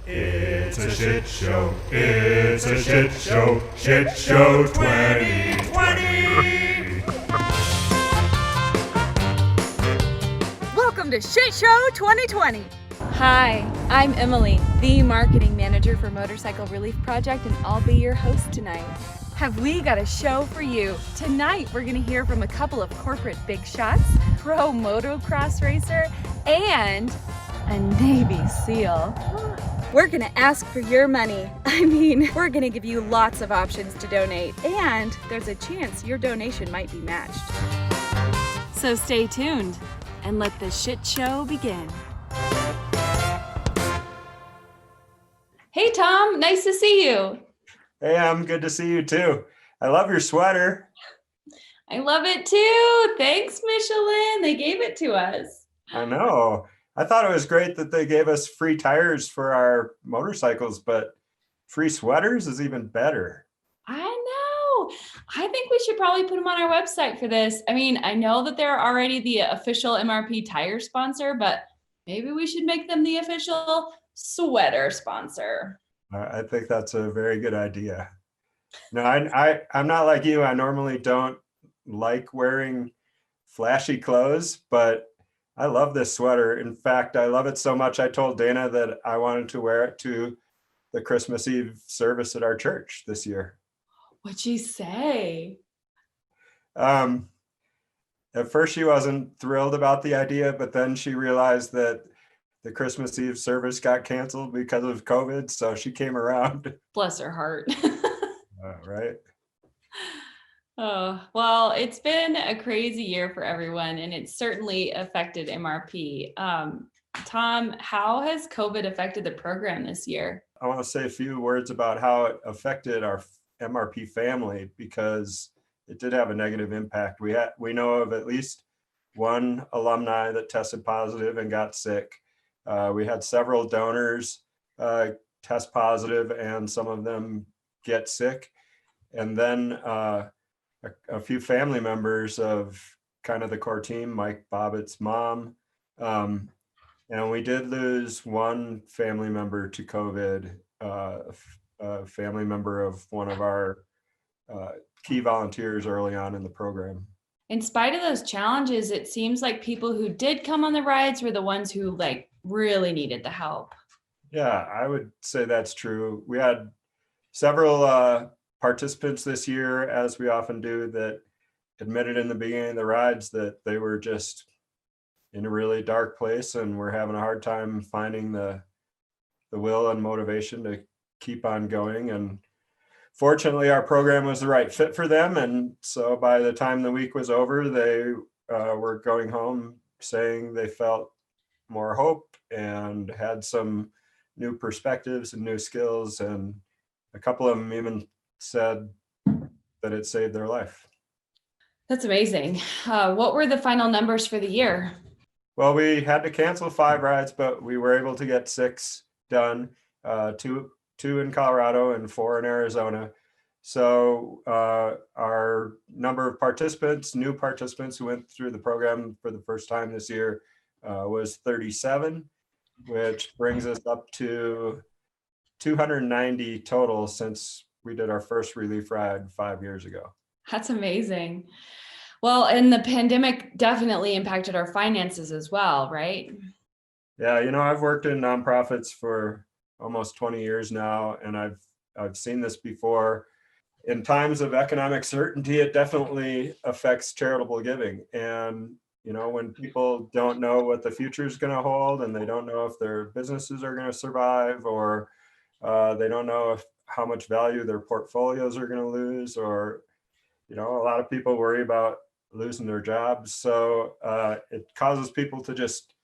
It's a shit show. It's a shit show. Shit show 2020. Welcome to Shitshow 2020. Hi, I'm Emily, the marketing manager for Motorcycle Relief Project, and I'll be your host tonight. Have we got a show for you? Tonight, we're going to hear from a couple of corporate big shots, pro motocross racer, and a Navy SEAL. We're going to ask for your money. We're going to give you lots of options to donate, and there's a chance your donation might be matched. So stay tuned and let the shit show begin. Hey, Tom, nice to see you. Hey, I'm good to see you too. I love your sweater. I love it too. Thanks, Michelin. They gave it to us. I know. I thought it was great that they gave us free tires for our motorcycles, but free sweaters is even better. I know. I think we should probably put them on our website for this. I know that they're already the official MRP tire sponsor, but maybe we should make them the official sweater sponsor. I think that's a very good idea. No, I'm not like you. I normally don't like wearing flashy clothes, but I love this sweater. In fact, I love it so much, I told Dana that I wanted to wear it to the Christmas Eve service at our church this year. What'd she say? At first, she wasn't thrilled about the idea, but then she realized that the Christmas Eve service got canceled because of COVID, so she came around. Bless her heart. Right? Oh, well, it's been a crazy year for everyone, and it's certainly affected MRP. Tom, how has COVID affected the program this year? I want to say a few words about how it affected our MRP family, because it did have a negative impact. We know of at least one alumni that tested positive and got sick. We had several donors test positive, and some of them get sick. And then a few family members of kind of the core team, Mike Bobbitt's mom. And we did lose one family member to COVID, a family member of one of our key volunteers early on in the program. In spite of those challenges, it seems like people who did come on the rides were the ones who really needed the help. Yeah, I would say that's true. We had several participants this year, as we often do, that admitted in the beginning of the rides that they were just in a really dark place and were having a hard time finding the will and motivation to keep on going. And fortunately, our program was the right fit for them. And so by the time the week was over, they were going home saying they felt more hope and had some new perspectives and new skills. And a couple of them even said that it saved their life. That's amazing. What were the final numbers for the year? Well, we had to cancel 5 rides, but we were able to get 6 done, two in Colorado and 4 in Arizona. So our number of participants, new participants who went through the program for the first time this year was 37, which brings us up to 290 total since we did our first relief ride 5 years ago. That's amazing. Well, and the pandemic definitely impacted our finances as well, right? Yeah, I've worked in nonprofits for almost 20 years now, and I've seen this before. In times of economic certainty, it definitely affects charitable giving. And when people don't know what the future is going to hold, and they don't know if their businesses are going to survive, or they don't know how much value their portfolios are going to lose, or a lot of people worry about losing their jobs. So it causes people to just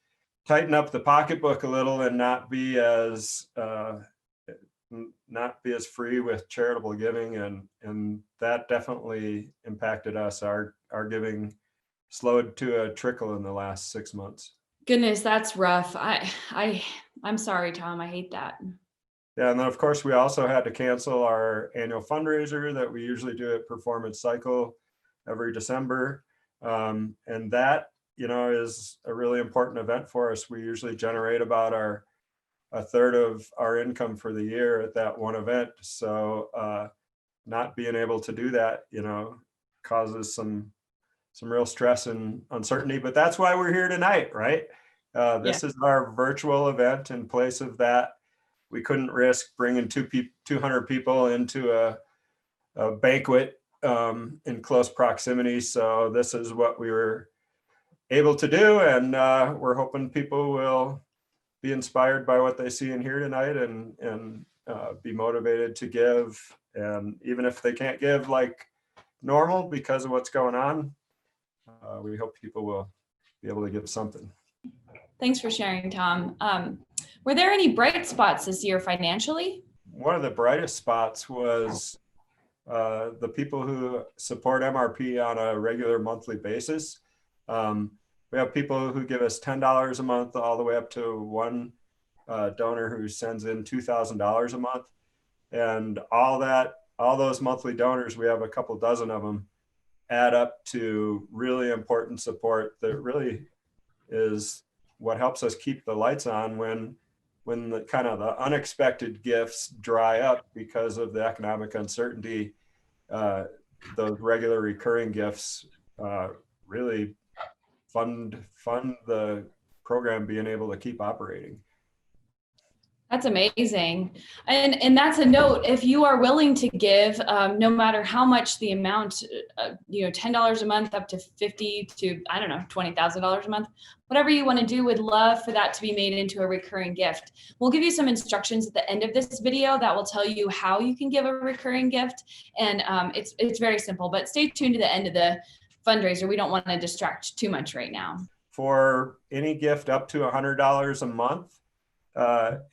tighten up the pocketbook a little and not be as free with charitable giving, and that definitely impacted us. Our giving slowed to a trickle in the last 6 months. Goodness, that's rough. I'm sorry, Tom. I hate that. Yeah, and then of course we also had to cancel our annual fundraiser that we usually do at Performance Cycle every December, and that is a really important event for us. We usually generate about our a third of our income for the year at that one event. So not being able to do that, causes some real stress and uncertainty, but that's why we're here tonight, right? This is our virtual event. In place of that, we couldn't risk bringing 200 people into a banquet in close proximity. So this is what we were able to do. And we're hoping people will be inspired by what they see and hear tonight and be motivated to give. And even if they can't give like normal because of what's going on, we hope people will be able to give something. Thanks for sharing, Tom. Were there any bright spots this year financially? One of the brightest spots was the people who support MRP on a regular monthly basis. We have people who give us $10 a month all the way up to one donor who sends in $2,000 a month. And all those monthly donors, we have a couple dozen of them, add up to really important support that really is what helps us keep the lights on when the kind of the unexpected gifts dry up because of the economic uncertainty. Those regular recurring gifts really fund the program being able to keep operating. That's amazing. And that's a note, if you are willing to give, no matter how much the amount, $10 a month up to 50 to, I don't know, $20,000 a month, whatever you want to do, would love for that to be made into a recurring gift. We'll give you some instructions at the end of this video that will tell you how you can give a recurring gift. And it's very simple, but stay tuned to the end of the fundraiser. We don't want to distract too much right now. For any gift up to $100 a month,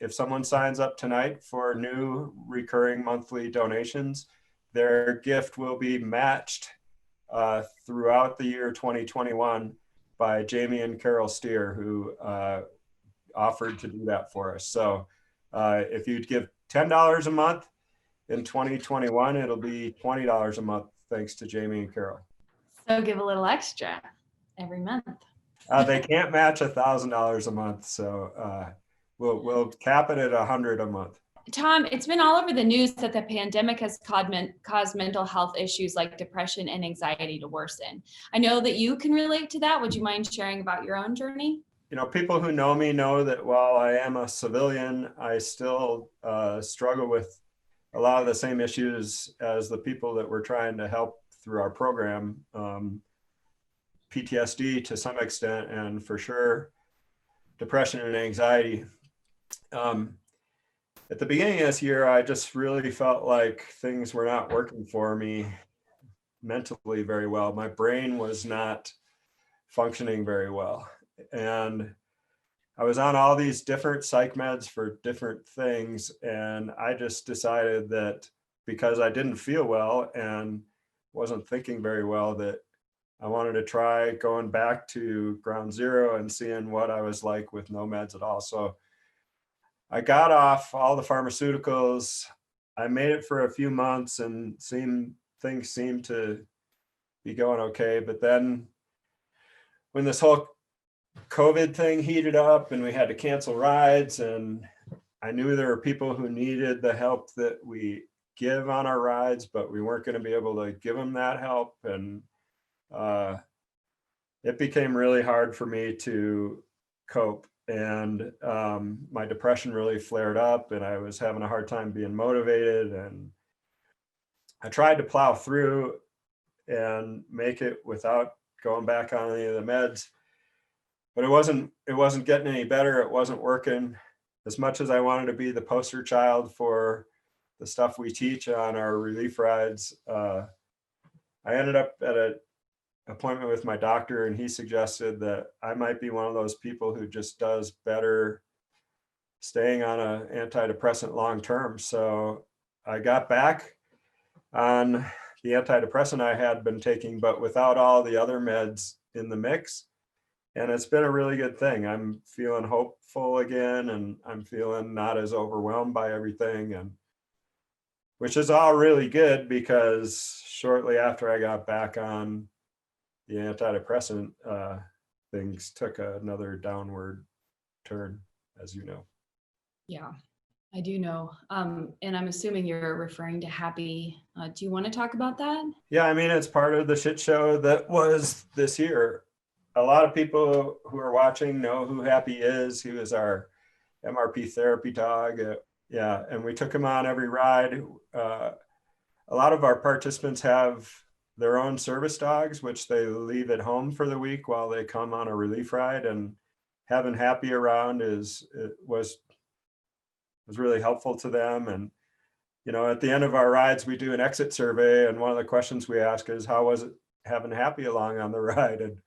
if someone signs up tonight for new recurring monthly donations, their gift will be matched throughout the year 2021 by Jamie and Carol Steer, who offered to do that for us. So if you'd give $10 a month in 2021, it'll be $20 a month, thanks to Jamie and Carol. So give a little extra every month. They can't match $1,000 a month, so we'll cap it at $100 a month. Tom, it's been all over the news that the pandemic has caused mental health issues like depression and anxiety to worsen. I know that you can relate to that. Would you mind sharing about your own journey? People who know me know that while I am a civilian, I still struggle with a lot of the same issues as the people that we're trying to help through our program. PTSD to some extent, and for sure, depression and anxiety. At the beginning of this year, I just really felt like things were not working for me mentally very well. My brain was not functioning very well. And I was on all these different psych meds for different things. And I just decided that because I didn't feel well and wasn't thinking very well, that I wanted to try going back to ground zero and seeing what I was like with no meds at all. So I got off all the pharmaceuticals. I made it for a few months and things seemed to be going okay. But then when this whole COVID thing heated up and we had to cancel rides, and I knew there were people who needed the help that we give on our rides, but we weren't going to be able to give them that help. And it became really hard for me to cope. And my depression really flared up and I was having a hard time being motivated. And I tried to plow through and make it without going back on any of the meds, but it wasn't getting any better. It wasn't working. As much as I wanted to be the poster child for the stuff we teach on our relief rides, I ended up at an appointment with my doctor, and he suggested that I might be one of those people who just does better staying on an antidepressant long term. So I got back on the antidepressant I had been taking, but without all the other meds in the mix. And it's been a really good thing. I'm feeling hopeful again, and I'm feeling not as overwhelmed by everything, and which is all really good because shortly after I got back on the antidepressant, things took another downward turn, as you know. Yeah, I do know. And I'm assuming you're referring to Happy. Do you want to talk about that? Yeah, I mean, it's part of the shit show that was this year. A lot of people who are watching know who Happy is. He was our MRP therapy dog. Yeah, and we took him on every ride. A lot of our participants have their own service dogs, which they leave at home for the week while they come on a relief ride. And having Happy around was really helpful to them. And at the end of our rides, we do an exit survey, and one of the questions we ask is, how was it having Happy along on the ride? And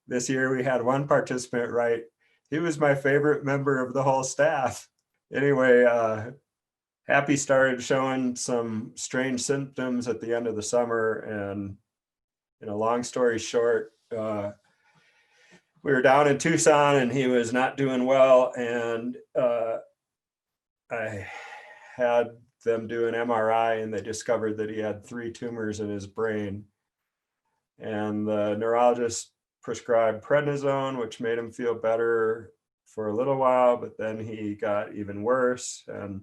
this year we had one participant write, he was my favorite member of the whole staff. Anyway, Happy started showing some strange symptoms at the end of the summer, and long story short, we were down in Tucson and he was not doing well, and I had them do an MRI, and they discovered that he had 3 tumors in his brain. And the neurologist prescribed prednisone, which made him feel better for a little while, but then he got even worse. And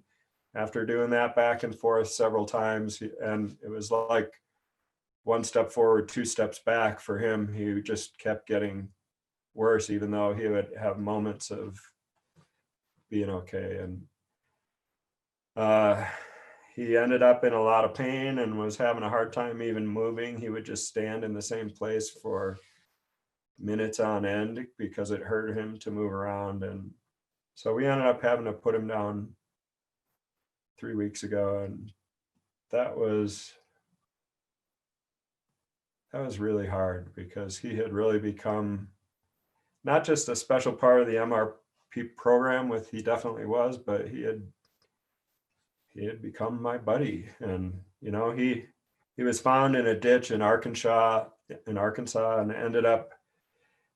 after doing that back and forth several times, and it was like 1 step forward, 2 steps back for him, he just kept getting worse, even though he would have moments of being okay. And he ended up in a lot of pain and was having a hard time even moving. He would just stand in the same place for minutes on end because it hurt him to move around. And so we ended up having to put him down 3 weeks ago. And that was really hard, because he had really become not just a special part of the MRP program, he definitely was, but he had become my buddy. And he was found in a ditch in Arkansas, and ended up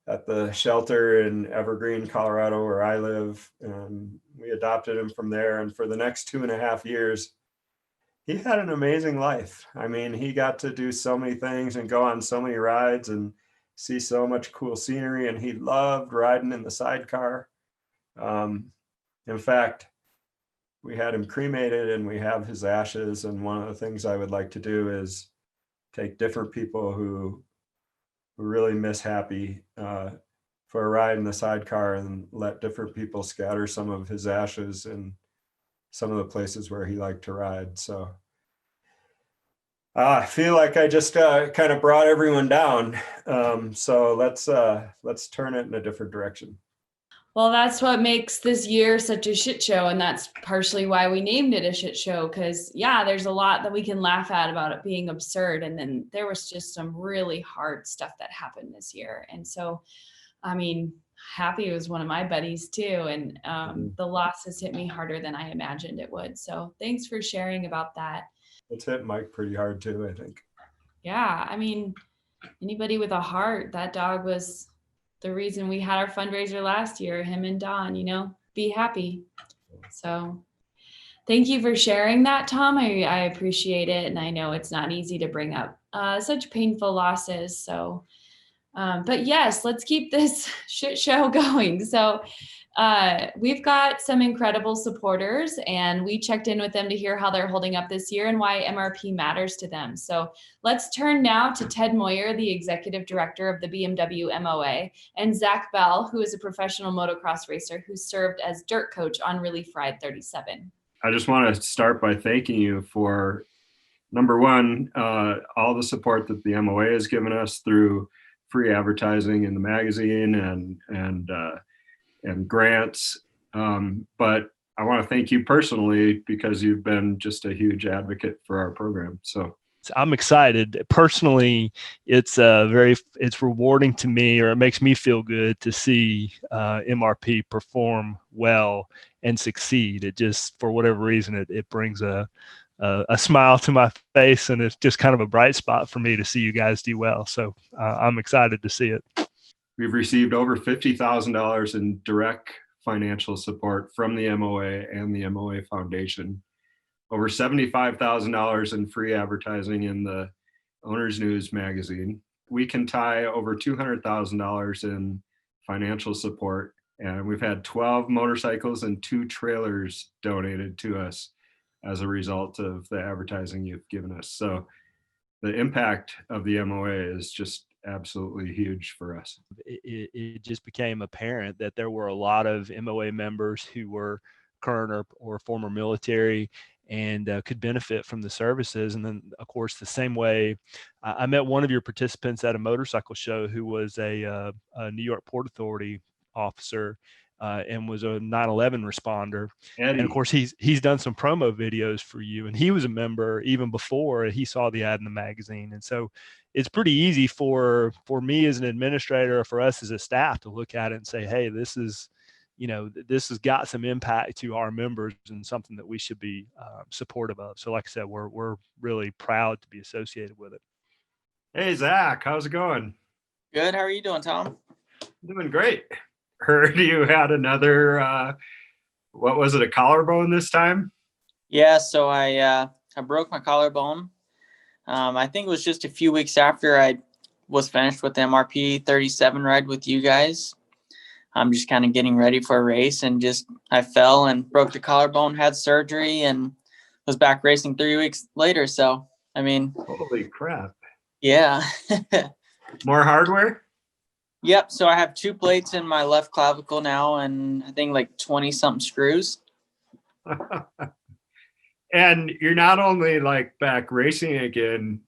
at the shelter in Evergreen, Colorado, where I live. And we adopted him from there. And for the next 2.5 years, he had an amazing life. I mean, he got to do so many things and go on so many rides and see so much cool scenery. And he loved riding in the sidecar. In fact, we had him cremated and we have his ashes. And one of the things I would like to do is take different people who really miss Happy for a ride in the sidecar, and let different people scatter some of his ashes in some of the places where he liked to ride. So I feel like I just kind of brought everyone down. So let's turn it in a different direction. Well, that's what makes this year such a shit show. And that's partially why we named it a shit show. Because, yeah, there's a lot that we can laugh at about it being absurd. And then there was just some really hard stuff that happened this year. And so, I mean, Happy was one of my buddies too. And the loss has hit me harder than I imagined it would. So thanks for sharing about that. It's hit Mike pretty hard too, I think. Yeah, I mean, anybody with a heart, that dog was the reason we had our fundraiser last year, him and Don, be happy. So thank you for sharing that, Tom. I appreciate it. And I know it's not easy to bring up such painful losses. So, but yes, let's keep this shit show going. So we've got some incredible supporters, and we checked in with them to hear how they're holding up this year and why MRP matters to them. So let's turn now to Ted Moyer, the executive director of the BMW MOA, and Zach Bell, who is a professional motocross racer who served as dirt coach on Relief Ride 37. I just want to start by thanking you for, number one, all the support that the MOA has given us through free advertising in the magazine and grants. But I want to thank you personally, because you've been just a huge advocate for our program. So I'm excited. Personally, it's rewarding to me, or it makes me feel good to see MRP perform well and succeed. It just, for whatever reason, it brings a smile to my face, and it's just kind of a bright spot for me to see you guys do well. So I'm excited to see it. We've received over $50,000 in direct financial support from the MOA and the MOA Foundation, over $75,000 in free advertising in the Owner's News magazine. We can tie over $200,000 in financial support And we've had 12 motorcycles and 2 trailers donated to us as a result of the advertising you've given us. So the impact of the MOA is just absolutely huge for us. It just became apparent that there were a lot of MOA members who were current or former military and could benefit from the services. And then, of course, the same way, I met one of your participants at a motorcycle show who was a New York Port Authority officer and was a 9/11 responder. Eddie. And of course, he's done some promo videos for you, and he was a member even before he saw the ad in the magazine. And so it's pretty easy for me as an administrator, or for us as a staff, to look at it and say, hey, this is, this has got some impact to our members and something that we should be supportive of. So like I said, we're really proud to be associated with it. Hey, Zach, how's it going? Good. How are you doing, Tom? Doing great. Heard you had another, what was it, a collarbone this time? Yeah, so I broke my collarbone. I think it was just a few weeks after I was finished with the Mrp 37 ride with you guys. I'm just kind of getting ready for a race, and I fell and broke the collarbone, had surgery, and was back racing 3 weeks later. So, I mean, Holy crap. yeah. More hardware? Yep. So I have 2 plates in my left clavicle now, and I think like 20 something screws. And you're not only like back racing again,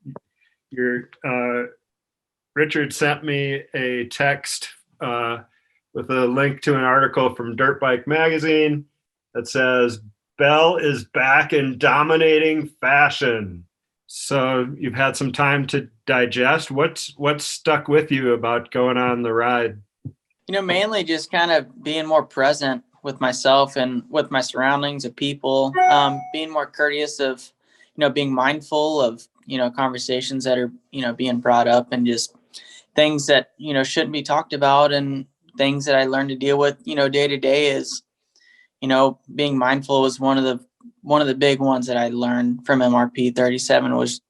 Richard sent me a text with a link to an article from Dirt Bike Magazine that says, Bell is back in dominating fashion. So you've had some time to digest. What's stuck with you about going on the ride? Mainly just kind of being more present with myself and with my surroundings of people, being more courteous of, being mindful of, conversations that are, being brought up, and just things that, shouldn't be talked about, and things that I learned to deal with, day to day is, being mindful was one of the big ones that I learned from Mrp 37 was.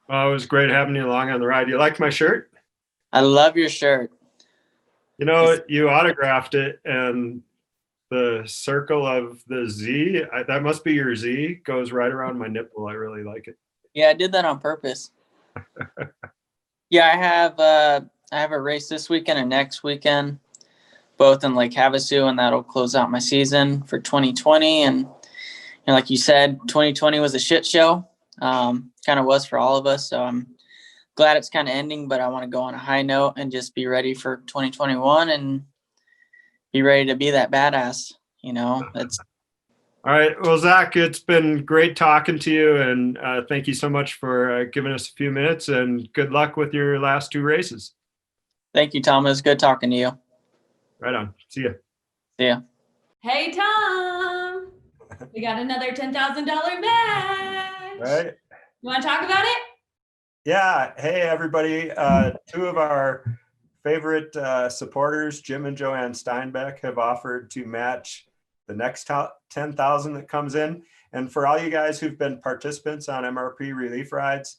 Well, it was great having you along on the ride. You like my shirt? I love your shirt. You autographed it, and the circle of the Z, that must be your Z, goes right around my nipple. I really like it. Yeah, I did that on purpose. Yeah, I have a race this weekend and next weekend, both in Lake Havasu, and that'll close out my season for 2020. And like you said, 2020 was a shit show. Kind of was for all of us. So I'm glad it's kind of ending, but I want to go on a high note and just be ready for 2021 and be ready to be that badass. That's all right. Well, Zach, it's been great talking to you, and thank you so much for giving us a few minutes, and good luck with your last 2 races. Thank you, Tom. It was good talking to you. Right on. See ya. See ya. Hey, Tom, we got another $10,000 match. Right. You want to talk about it? Yeah. Hey, everybody. 2 of our favorite supporters, Jim and Joanne Steinbeck, have offered to match the next 10,000 that comes in. And for all you guys who've been participants on MRP relief rides,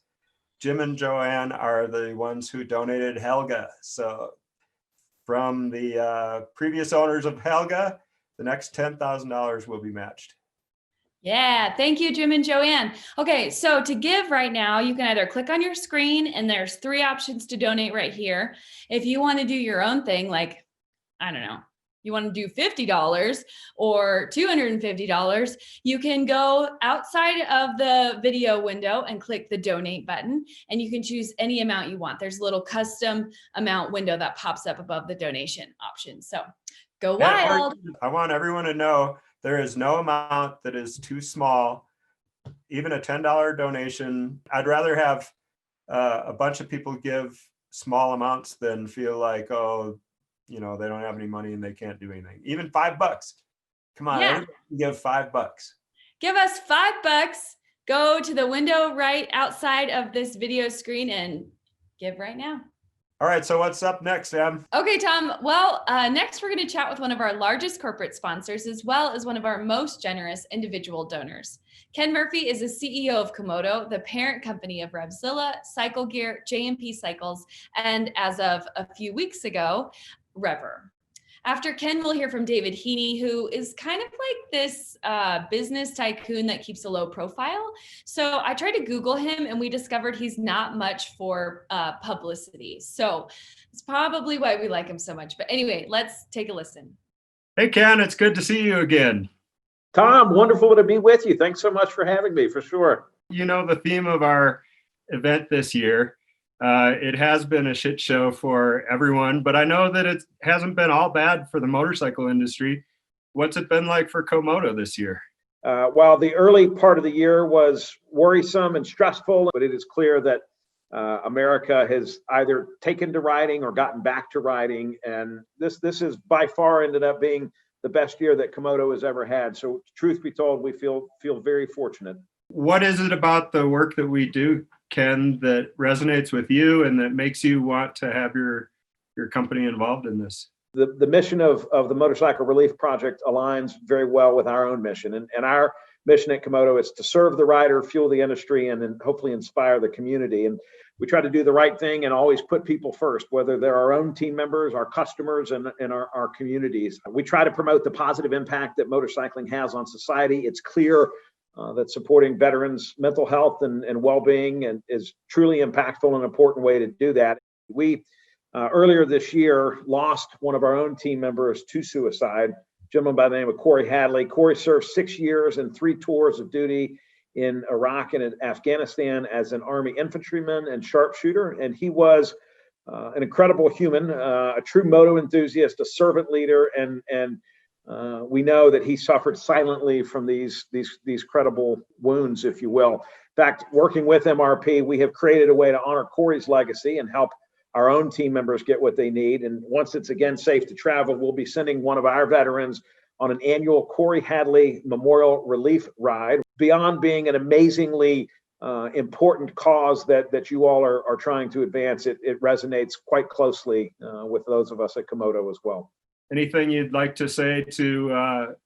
Jim and Joanne are the ones who donated Helga. So from the previous owners of Helga, the next $10,000 will be matched. Yeah, thank you, Jim and Joanne. Okay, so to give right now, you can either click on your screen, and there's 3 options to donate right here. If you want to do your own thing, like, I don't know, you want to do $50 or $250, you can go outside of the video window and click the donate button, and you can choose any amount you want. There's a little custom amount window that pops up above the donation option. So go wild. I want everyone to know there is no amount that is too small, even a $10 donation. I'd rather have a bunch of people give small amounts than feel like, oh, they don't have any money and they can't do anything. Even $5. Come on, everybody can give $5. Give us $5. Go to the window right outside of this video screen and give right now. All right, so what's up next, Em? Okay, Tom. Well, next we're going to chat with one of our largest corporate sponsors, as well as one of our most generous individual donors. Ken Murphy is the CEO of Komodo, the parent company of Revzilla, Cycle Gear, JMP Cycles, and as of a few weeks ago, Rever. After Ken, we'll hear from David Heaney, who is kind of like this business tycoon that keeps a low profile. So I tried to Google him and we discovered he's not much for publicity. So it's probably why we like him so much. But anyway, let's take a listen. Hey, Ken, it's good to see you again. Tom, wonderful to be with you. Thanks so much for having me, for sure. You know, the theme of our event this year, it has been a shit show for everyone, but I know that it hasn't been all bad for the motorcycle industry. What's it been like for Komodo this year? While the early part of the year was worrisome and stressful, but it is clear that America has either taken to riding or gotten back to riding. And this has by far ended up being the best year that Komodo has ever had. So truth be told, we feel very fortunate. What is it about the work that we do, Ken, that resonates with you and that makes you want to have your company involved in this? The mission of the Motorcycle Relief Project aligns very well with our own mission. And our mission at Komodo is to serve the rider, fuel the industry, and then hopefully inspire the community. And we try to do the right thing and always put people first, whether they're our own team members, our customers, and our communities. We try to promote the positive impact that motorcycling has on society. It's clear that supporting veterans' mental health and well-being is truly impactful and an important way to do that. We earlier this year lost one of our own team members to suicide, a gentleman by the name of Corey Hadley. Corey served 6 years and 3 tours of duty in Iraq and in Afghanistan as an Army infantryman and sharpshooter. And he was an incredible human, a true moto enthusiast, a servant leader, and we know that he suffered silently from these credible wounds, if you will. In fact, working with MRP, we have created a way to honor Corey's legacy and help our own team members get what they need. And once it's again safe to travel, we'll be sending one of our veterans on an annual Corey Hadley Memorial Relief Ride. Beyond being an amazingly important cause that you all are trying to advance, it resonates quite closely with those of us at Komodo as well. Anything you'd like to say to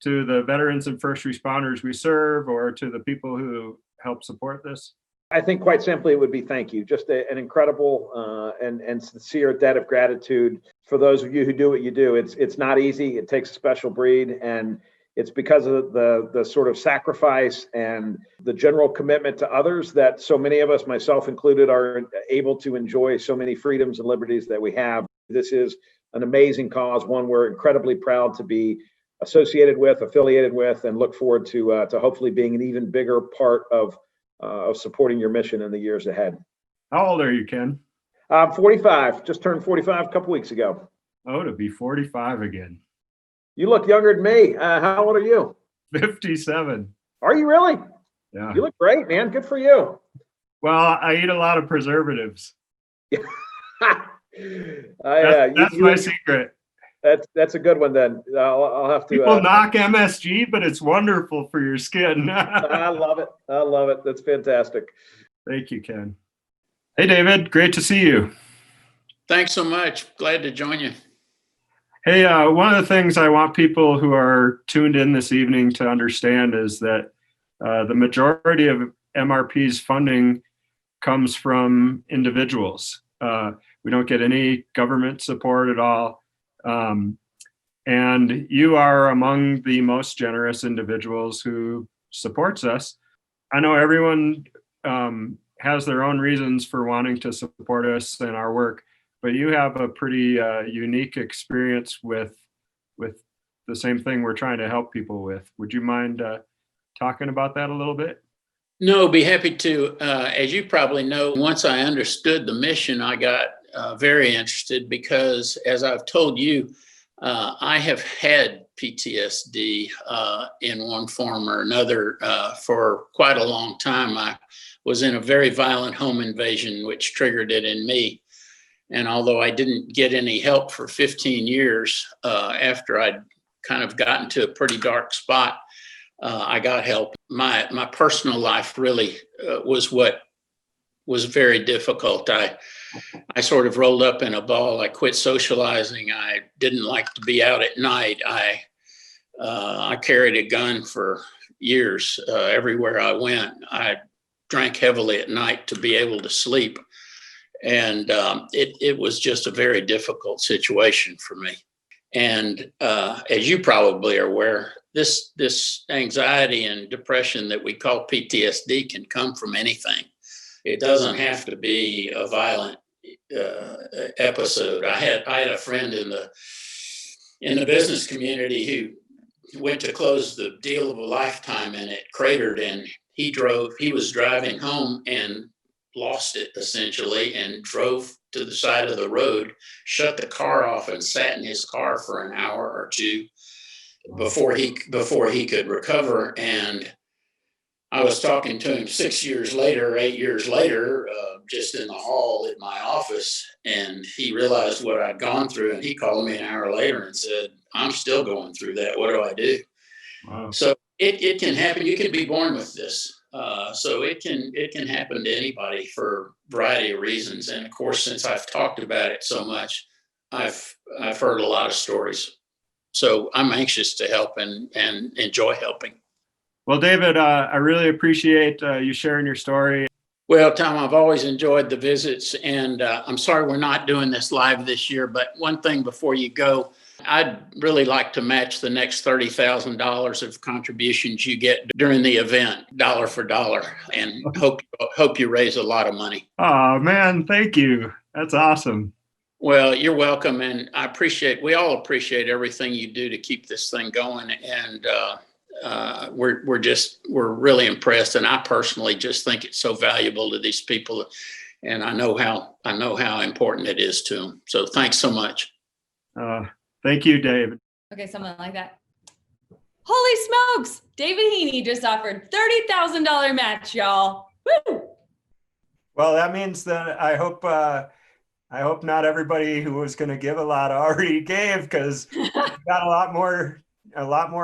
the veterans and first responders we serve, or to the people who help support this? I think quite simply it would be thank you. Just an incredible and sincere debt of gratitude for those of you who do what you do. It's not easy. It takes a special breed, and it's because of the sort of sacrifice and the general commitment to others that so many of us, myself included, are able to enjoy so many freedoms and liberties that we have. This is an amazing cause, one we're incredibly proud to be associated with, affiliated with, and look forward to hopefully being an even bigger part of supporting your mission in the years ahead. How old are you, Ken? I'm 45, just turned 45 a couple weeks ago. Oh, to be 45 again. You look younger than me. How old are you? 57. Are you really? Yeah. You look great, man. Good for you. Well, I eat a lot of preservatives. That's my secret. That's a good one then. I'll have to. People knock MSG, but it's wonderful for your skin. I love it. I love it. That's fantastic. Thank you, Ken. Hey, David. Great to see you. Thanks so much. Glad to join you. Hey, one of the things I want people who are tuned in this evening to understand is that the majority of MRP's funding comes from individuals. We don't get any government support at all. And you are among the most generous individuals who supports us. I know everyone has their own reasons for wanting to support us and our work, but you have a pretty unique experience with the same thing we're trying to help people with. Would you mind talking about that a little bit? No, be happy to. As you probably know, once I understood the mission, I got very interested because, as I've told you, I have had PTSD in one form or another for quite a long time. I was in a very violent home invasion, which triggered it in me. And although I didn't get any help for 15 years after I'd kind of gotten to a pretty dark spot, I got help. My personal life really was what was very difficult. I sort of rolled up in a ball. I quit socializing. I didn't like to be out at night. I carried a gun for years everywhere I went. I drank heavily at night to be able to sleep. And it was just a very difficult situation for me. And as you probably are aware, this anxiety and depression that we call PTSD can come from anything. It doesn't have to be a violent episode. I had a friend in the business community who went to close the deal of a lifetime, and it cratered, and he was driving home and lost it essentially, and drove to the side of the road, shut the car off, and sat in his car for an hour or two before he could recover. And I was talking to him 8 years later, just in the hall at my office, and he realized what I'd gone through, and he called me an hour later and said, "I'm still going through that. What do I do?" Wow. So it can happen. You can be born with this. So it can happen to anybody for a variety of reasons. And of course, since I've talked about it so much, I've heard a lot of stories. So I'm anxious to help and enjoy helping. Well, David, I really appreciate you sharing your story. Well, Tom, I've always enjoyed the visits, and I'm sorry we're not doing this live this year, but one thing before you go, I'd really like to match the next $30,000 of contributions you get during the event, dollar for dollar, and hope you raise a lot of money. Oh, man, thank you. That's awesome. Well, you're welcome, and we all appreciate everything you do to keep this thing going, and we're really impressed, and I personally just think it's so valuable to these people, and I know how important it is to them. So thanks so much. Thank you, David. Okay, something like that. Holy smokes! David Heaney just offered $30,000 match, y'all. Woo! Well, that means that I hope not everybody who was going to give a lot already gave, because we got a lot more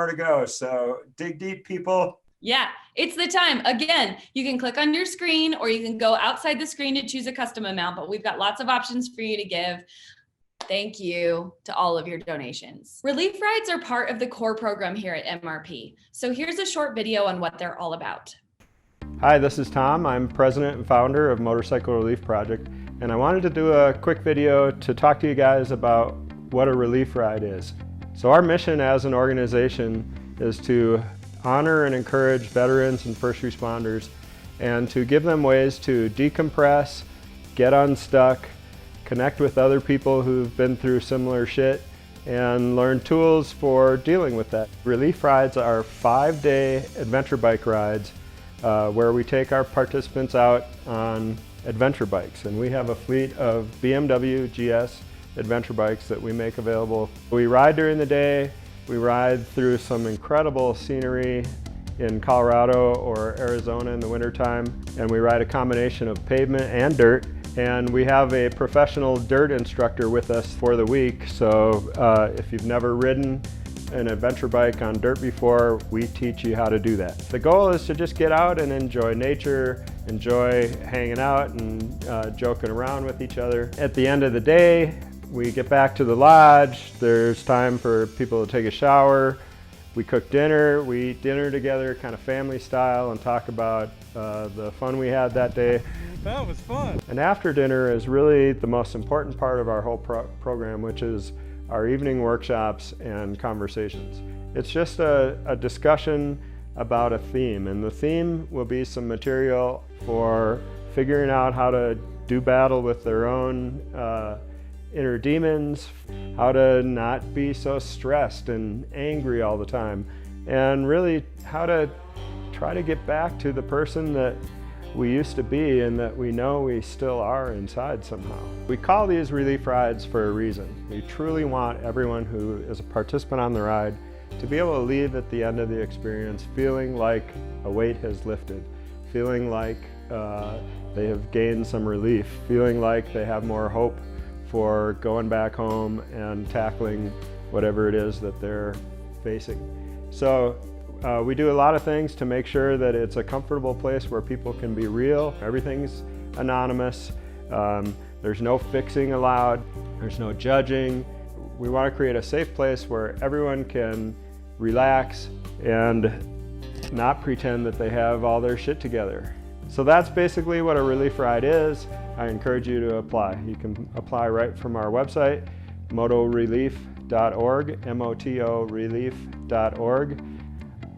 to go. So dig deep, people. Yeah, it's the time. Again, you can click on your screen, or you can go outside the screen to choose a custom amount, but we've got lots of options for you to give. Thank you to all of your donations. Relief rides are part of the core program here at MRP. So here's a short video on what they're all about. Hi, this is Tom. I'm president and founder of Motorcycle Relief Project, and I wanted to do a quick video to talk to you guys about what a relief ride is. So our mission as an organization is to honor and encourage veterans and first responders, and to give them ways to decompress, get unstuck, connect with other people who've been through similar shit, and learn tools for dealing with that. Relief rides are 5-day adventure bike rides where we take our participants out on adventure bikes, and we have a fleet of BMW GS adventure bikes that we make available. We ride during the day, we ride through some incredible scenery in Colorado or Arizona in the wintertime, and we ride a combination of pavement and dirt. And we have a professional dirt instructor with us for the week. So if you've never ridden an adventure bike on dirt before, we teach you how to do that. The goal is to just get out and enjoy nature, enjoy hanging out and joking around with each other. At the end of the day, we get back to the lodge. There's time for people to take a shower. We cook dinner, we eat dinner together, kind of family style, and talk about the fun we had that day. That was fun. And after dinner is really the most important part of our whole program, which is our evening workshops and conversations. It's just a discussion about a theme, and the theme will be some material for figuring out how to do battle with their own inner demons, how to not be so stressed and angry all the time, and really how to try to get back to the person that we used to be and that we know we still are inside somehow. We call these relief rides for a reason. We truly want everyone who is a participant on the ride to be able to leave at the end of the experience feeling like a weight has lifted, feeling like they have gained some relief, feeling like they have more hope for going back home and tackling whatever it is that they're facing. So we do a lot of things to make sure that it's a comfortable place where people can be real. Everything's anonymous. There's no fixing allowed. There's no judging. We want to create a safe place where everyone can relax and not pretend that they have all their shit together. So that's basically what a relief ride is. I encourage you to apply. You can apply right from our website, motorelief.com. motorelief.org, M-O-T-O relief.org.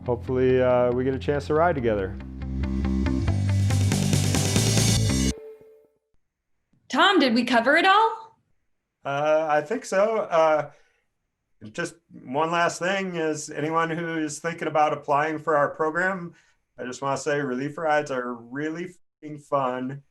Hopefully we get a chance to ride together. Tom, did we cover it all? I think so. Just one last thing is anyone who's thinking about applying for our program, I just want to say relief rides are really fun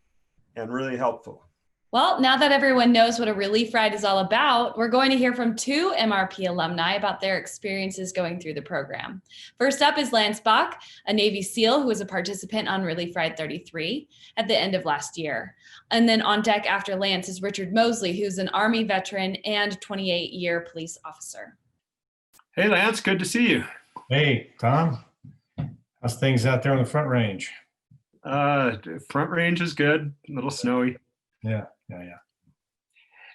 and really helpful. Well, now that everyone knows what a relief ride is all about, we're going to hear from two MRP alumni about their experiences going through the program. First up is Lance Bach, a Navy SEAL who was a participant on Relief Ride 33 at the end of last year. And then on deck after Lance is Richard Mosley, who's an Army veteran and 28-year police officer. Hey, Lance, good to see you. Hey, Tom. How's things out there on the Front Range? Front Range is good, a little snowy. Yeah.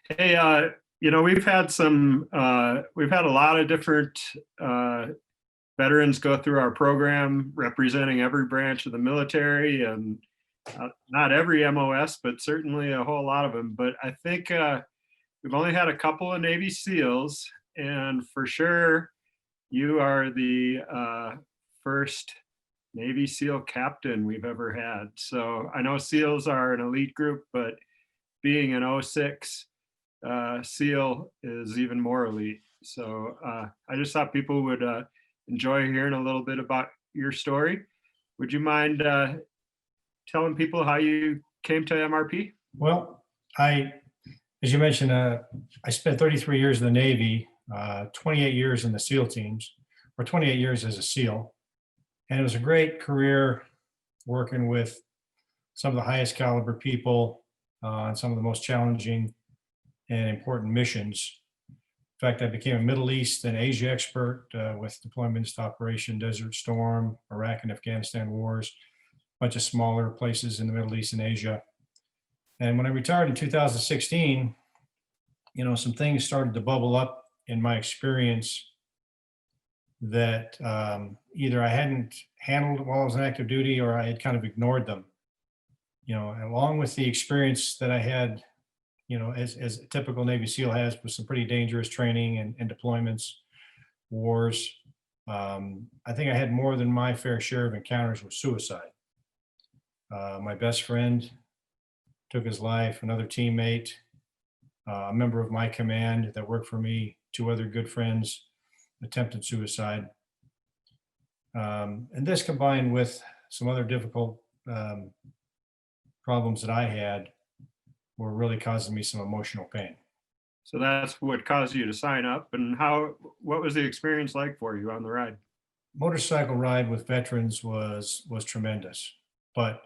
Hey, we've had a lot of different veterans go through our program representing every branch of the military, and not every MOS, but certainly a whole lot of them. But I think we've only had a couple of Navy SEALs, and for sure you are the first Navy SEAL captain we've ever had. So I know SEALs are an elite group, but being an 06 SEAL is even more elite. So I just thought people would enjoy hearing a little bit about your story. Would you mind telling people how you came to MRP? Well, as you mentioned, I spent 33 years in the Navy, 28 years in the SEAL teams, or 28 years as a SEAL. And it was a great career working with some of the highest caliber people on some of the most challenging and important missions. In fact, I became a Middle East and Asia expert with deployments to Operation Desert Storm, Iraq and Afghanistan wars, a bunch of smaller places in the Middle East and Asia. And when I retired in 2016, some things started to bubble up in my experience that either I hadn't handled while I was on active duty or I had kind of ignored them. Along with the experience that I had, as a typical Navy SEAL has with some pretty dangerous training and deployments, wars, I think I had more than my fair share of encounters with suicide. My best friend took his life, another teammate, a member of my command that worked for me, two other good friends attempted suicide. And this combined with some other difficult problems that I had were really causing me some emotional pain. So that's what caused you to sign up. And what was the experience like for you on the ride? Motorcycle ride with veterans was tremendous, but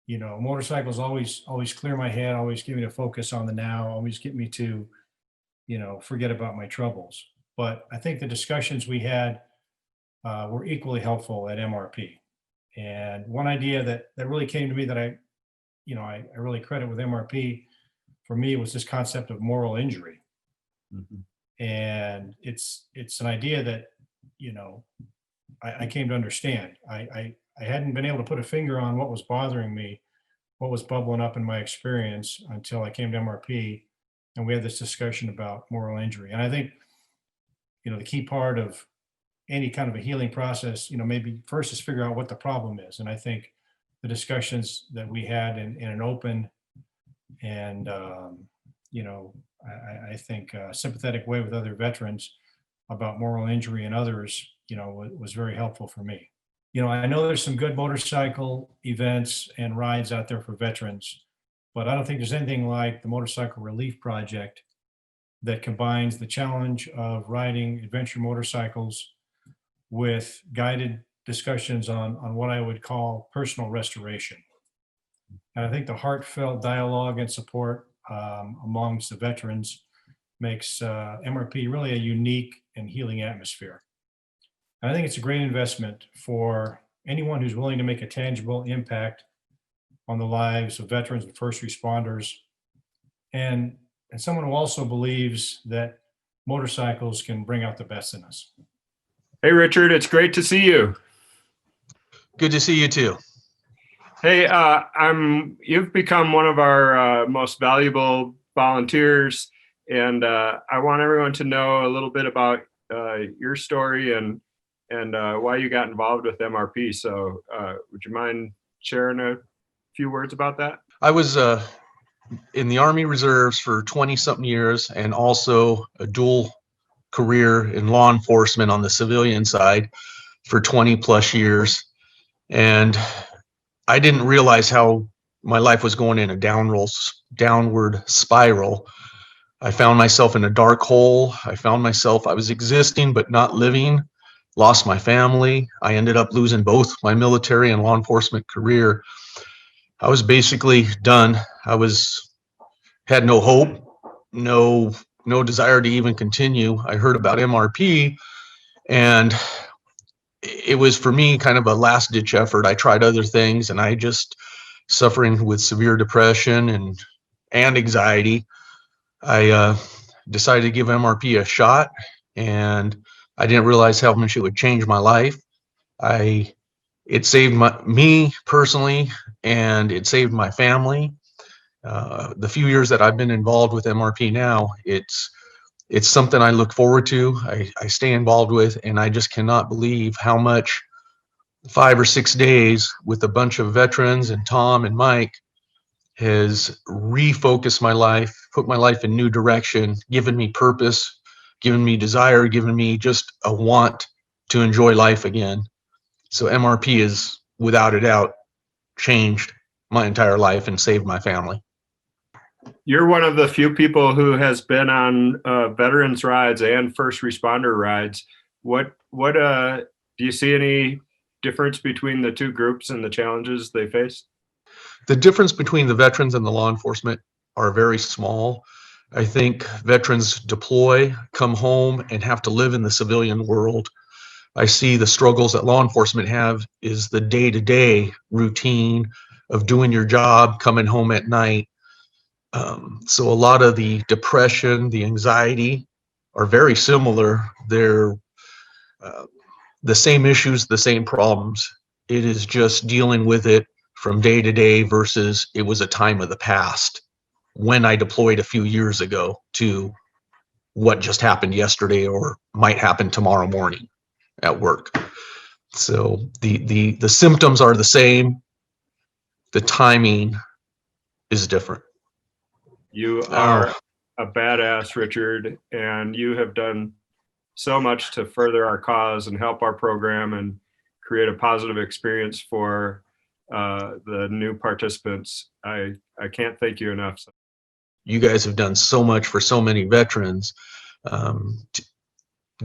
motorcycles always clear my head, always give me to focus on the now, always get me to, forget about my troubles. But I think the discussions we had were equally helpful at MRP. And one idea that really came to me that I really credit with MRP for me was this concept of moral injury. Mm-hmm. And it's an idea that, I came to understand. I hadn't been able to put a finger on what was bothering me, what was bubbling up in my experience until I came to MRP and we had this discussion about moral injury. And I think, the key part of any kind of a healing process, maybe first is figure out what the problem is. And I think the discussions that we had in an open and, I think sympathetic way with other veterans about moral injury and others, was very helpful for me. I know there's some good motorcycle events and rides out there for veterans, but I don't think there's anything like the Motorcycle Relief Project that combines the challenge of riding adventure motorcycles with guided discussions on what I would call personal restoration. And I think the heartfelt dialogue and support amongst the veterans makes MRP really a unique and healing atmosphere. And I think it's a great investment for anyone who's willing to make a tangible impact on the lives of veterans and first responders, and someone who also believes that motorcycles can bring out the best in us. Hey, Richard, it's great to see you. Good to see you too. Hey, you've become one of our most valuable volunteers, And I want everyone to know a little bit about your story and why you got involved with MRP. So would you mind sharing a few words about that? I was in the Army Reserves for 20 something years, and also a dual career in law enforcement on the civilian side for 20 plus years. And I didn't realize how my life was going in a downward spiral. I found myself in a dark hole. I was existing but not living, lost my family. I ended up losing both my military and law enforcement career. I was basically done. Had no hope, no desire to even continue. I heard about MRP, and it was for me kind of a last ditch effort. I tried other things, and I just suffering with severe depression and anxiety. I decided to give MRP a shot, and I didn't realize how much it would change my life. It saved me personally, and it saved my family. The few years that I've been involved with MRP now, it's something I look forward to. I stay involved with, and I just cannot believe how much 5 or 6 days with a bunch of veterans and Tom and Mike has refocused my life, put my life in new direction, given me purpose, given me desire, given me just a want to enjoy life again. So MRP is, without a doubt, changed my entire life and saved my family. You're one of the few people who has been on veterans rides and first responder rides. What do you see any difference between the two groups and the challenges they face? The difference between the veterans and the law enforcement are very small. I think veterans deploy, come home, and have to live in the civilian world. I see the struggles that law enforcement have is the day-to-day routine of doing your job, coming home at night. So a lot of the depression, the anxiety are very similar. They're the same issues, the same problems. It is just dealing with it from day to day versus it was a time of the past when I deployed a few years ago to what just happened yesterday or might happen tomorrow morning at work. So the symptoms are the same. The timing is different. You are a badass, Richard, and you have done so much to further our cause and help our program and create a positive experience for the new participants. I can't thank you enough. You guys have done so much for so many veterans.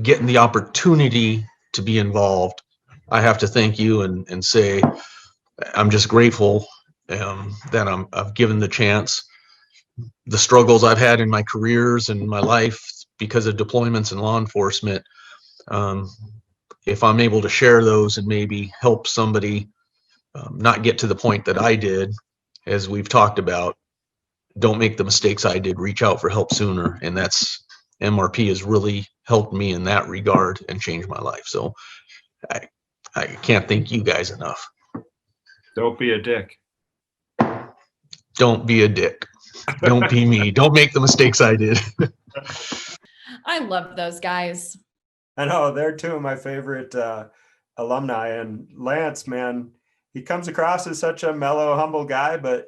Getting the opportunity to be involved, I have to thank you and say I'm just grateful that I've given the chance. The struggles I've had in my careers and my life because of deployments in law enforcement, if I'm able to share those and maybe help somebody not get to the point that I did, as we've talked about, don't make the mistakes I did, reach out for help sooner. And that's MRP has really helped me in that regard and changed my life. So I can't thank you guys enough. Don't be a dick. Don't be a dick. Don't be me. Don't make the mistakes I did. I love those guys. I know, they're two of my favorite alumni. And Lance, man, he comes across as such a mellow, humble guy, but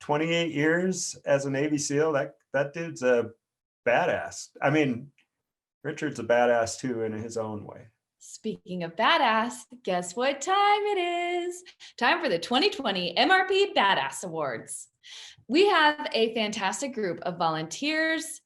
28 years as a Navy SEAL, that dude's a badass. I mean, Richard's a badass too in his own way. Speaking of badass, guess what time it is? Time for the 2020 Mrp Badass Awards. We have a fantastic group of volunteers,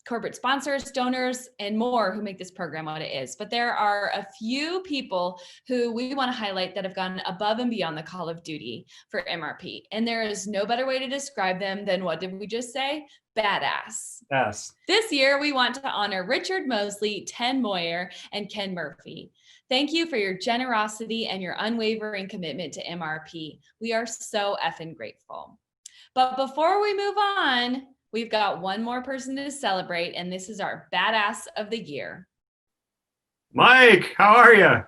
corporate sponsors, donors, and more who make this program what it is. But there are a few people who we want to highlight that have gone above and beyond the call of duty for MRP. And there is no better way to describe them than, what did we just say? Badass. Yes. This year, we want to honor Richard Mosley, Ten Moyer, and Ken Murphy. Thank you for your generosity and your unwavering commitment to MRP. We are so effing grateful. But before we move on, we've got one more person to celebrate, and this is our Badass of the Year. Mike, how are you?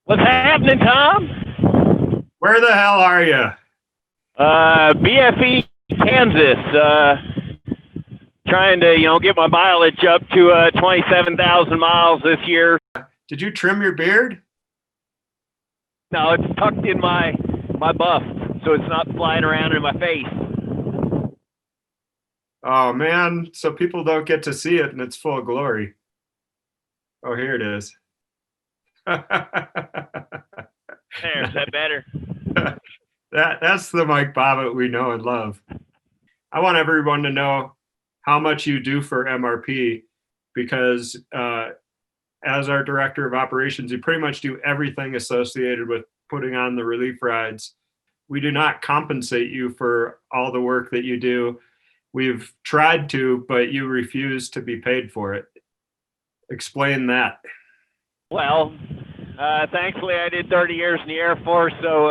What's happening, Tom? Where the hell are you? BFE, Kansas. Trying to, get my mileage up to 27,000 miles this year. Did you trim your beard? No, it's tucked in my buff, so it's not flying around in my face. Oh man, so people don't get to see it and it's full of glory. Oh, here it is. There, is that better? That's the Mike Bobbitt we know and love. I want everyone to know how much you do for MRP, because as our director of operations, you pretty much do everything associated with putting on the relief rides. We do not compensate you for all the work that you do. We've tried to, but you refuse to be paid for it. Explain that. Well, thankfully I did 30 years in the Air Force, so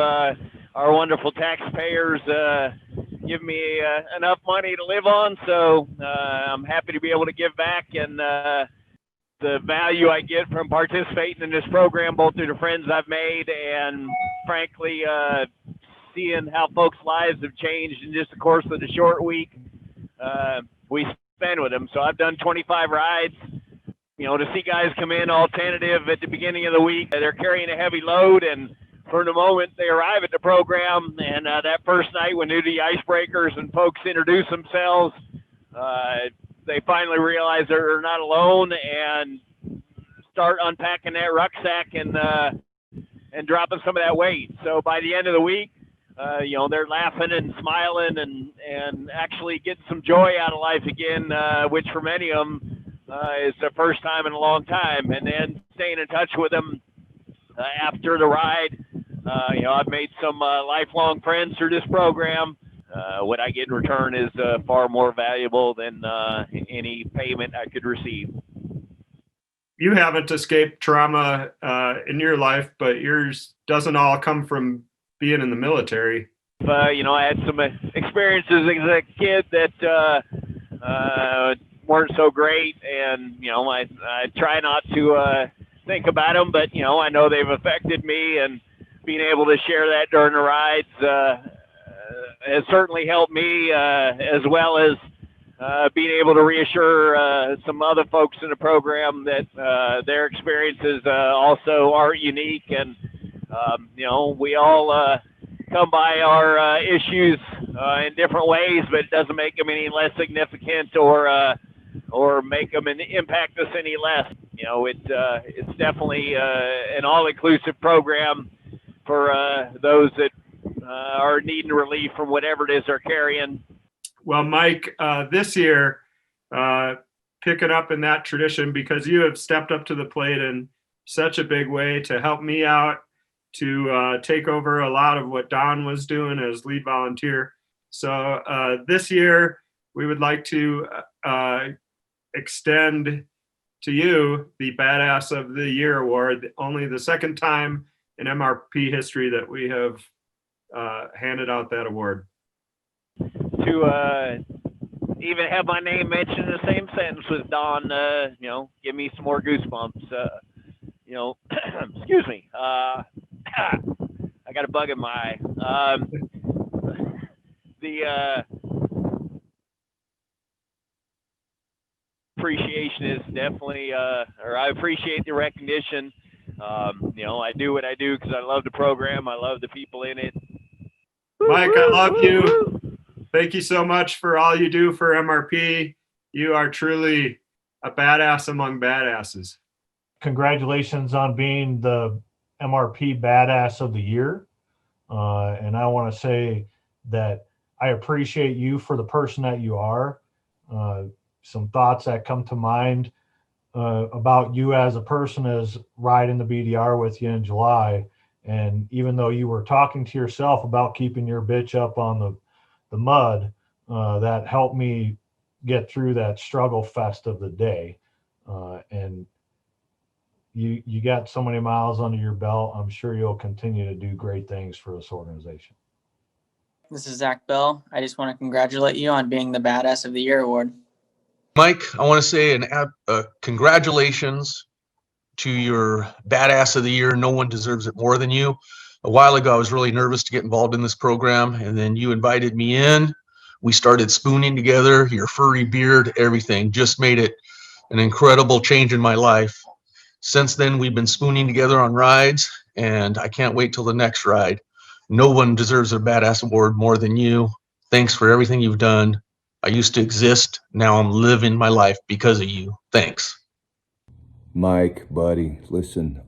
our wonderful taxpayers give me enough money to live on, so I'm happy to be able to give back, and the value I get from participating in this program, both through the friends I've made and frankly seeing how folks' lives have changed in just the course of the short week we spend with them. So I've done 25 rides. To see guys come in all tentative at the beginning of the week, they're carrying a heavy load, and from the moment they arrive at the program and that first night when they do the icebreakers and folks introduce themselves, they finally realize they're not alone and start unpacking that rucksack and dropping some of that weight. So by the end of the week, they're laughing and smiling and actually getting some joy out of life again, which for many of them is the first time in a long time. And then staying in touch with them after the ride. I've made some lifelong friends through this program. What I get in return is far more valuable than any payment I could receive. You haven't escaped trauma in your life, but yours doesn't all come from being in the military. I had some experiences as a kid that weren't so great, and I try not to think about them, but I know they've affected me, and being able to share that during the rides has certainly helped me, as well as being able to reassure some other folks in the program that their experiences also aren't unique, and we all come by our issues in different ways, but it doesn't make them any less significant or make them impact us any less. It's definitely an all-inclusive program for those that are needing relief from whatever it is they're carrying. Well, Mike, this year, picking up in that tradition, because you have stepped up to the plate in such a big way to help me out, to take over a lot of what Don was doing as lead volunteer. So this year, we would like to extend to you the Badass of the Year award, only the second time in MRP history that we have handed out that award. To even have my name mentioned in the same sentence with Don, give me some more goosebumps. Excuse me. I got a bug in my eye. The appreciation is definitely, or I appreciate the recognition. I do what I do because I love the program. I love the people in it. Mike, I love you. Thank you so much for all you do for MRP. You are truly a badass among badasses. Congratulations on being the MRP Badass of the Year. And I want to say that I appreciate you for the person that you are. Some thoughts that come to mind about you as a person is riding the BDR with you in July. And even though you were talking to yourself about keeping your bitch up on the mud, that helped me get through that struggle fest of the day. And you got so many miles under your belt. I'm sure you'll continue to do great things for this organization. This is Zach Bell. I just want to congratulate you on being the Badass of the Year award. Mike, I want to say congratulations to your Badass of the Year. No one deserves it more than you. A while ago, I was really nervous to get involved in this program, and then you invited me in. We started spooning together, your furry beard, everything just made it an incredible change in my life. Since then, we've been spooning together on rides, and I can't wait till the next ride. No one deserves a Badass Award more than you. Thanks for everything you've done. I used to exist. Now I'm living my life because of you. Thanks. Mike, buddy, listen,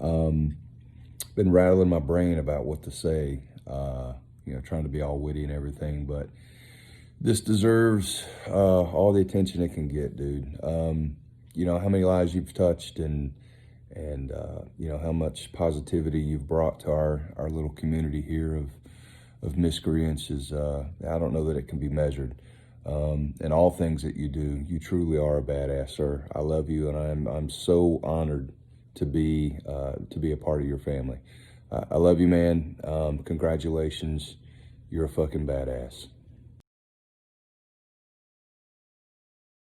been rattling my brain about what to say, trying to be all witty and everything, but this deserves all the attention it can get, dude. How many lives you've touched and how much positivity you've brought to our little community here of miscreants is, I don't know that it can be measured. And all things that you do, you truly are a badass, sir. I love you, and I'm so honored to be a part of your family. I love you, man. Congratulations. You're a fucking badass.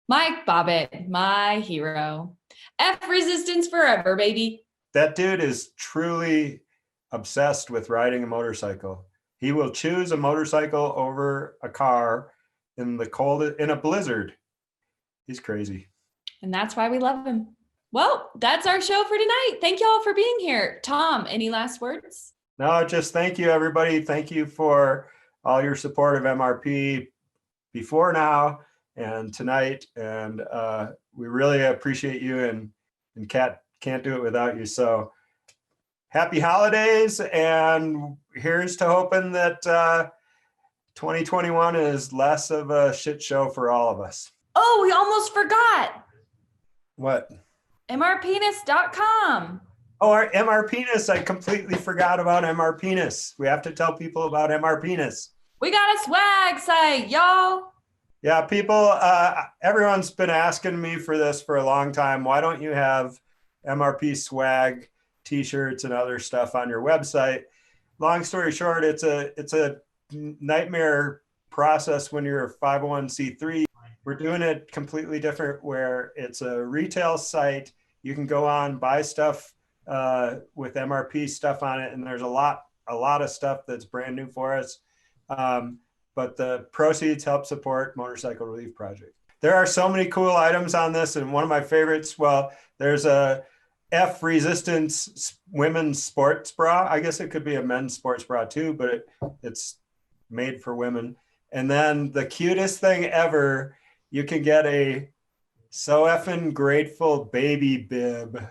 Mike Bobbitt, my hero. F resistance forever, baby. That dude is truly obsessed with riding a motorcycle. He will choose a motorcycle over a car in the cold, in a blizzard. He's crazy. And that's why we love him. Well, that's our show for tonight. Thank you all for being here. Tom, any last words? No, just thank you, everybody. Thank you for all your support of MRP before now and tonight. And we really appreciate you, and can't do it without you. So happy holidays, and here's to hoping that 2021 is less of a shit show for all of us. Oh, we almost forgot. What? mrpenis.com. Oh, our MRPenis. I completely forgot about MRPenis. We have to tell people about MRPenis. We got a swag site, y'all. Yeah, people, everyone's been asking me for this for a long time. Why don't you have MRP swag, t-shirts, and other stuff on your website? Long story short, it's a nightmare process when you're a 501c3. We're doing it completely different, where it's a retail site. You can go on, buy stuff with MRP stuff on it, and there's a lot of stuff that's brand new for us. But the proceeds help support Motorcycle Relief Project. There are so many cool items on this, and one of my favorites, well, there's a F resistance women's sports bra. I guess it could be a men's sports bra too, but it's made for women. And then the cutest thing ever, you can get a So Effing Grateful baby bib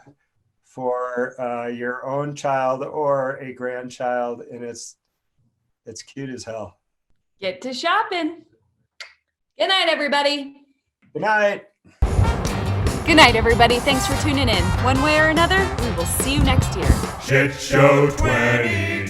for your own child or a grandchild, and it's cute as hell. Get to shopping. Good night, everybody. Good night. Good night, everybody. Thanks for tuning in. One way or another, we will see you next year. Shitshow20.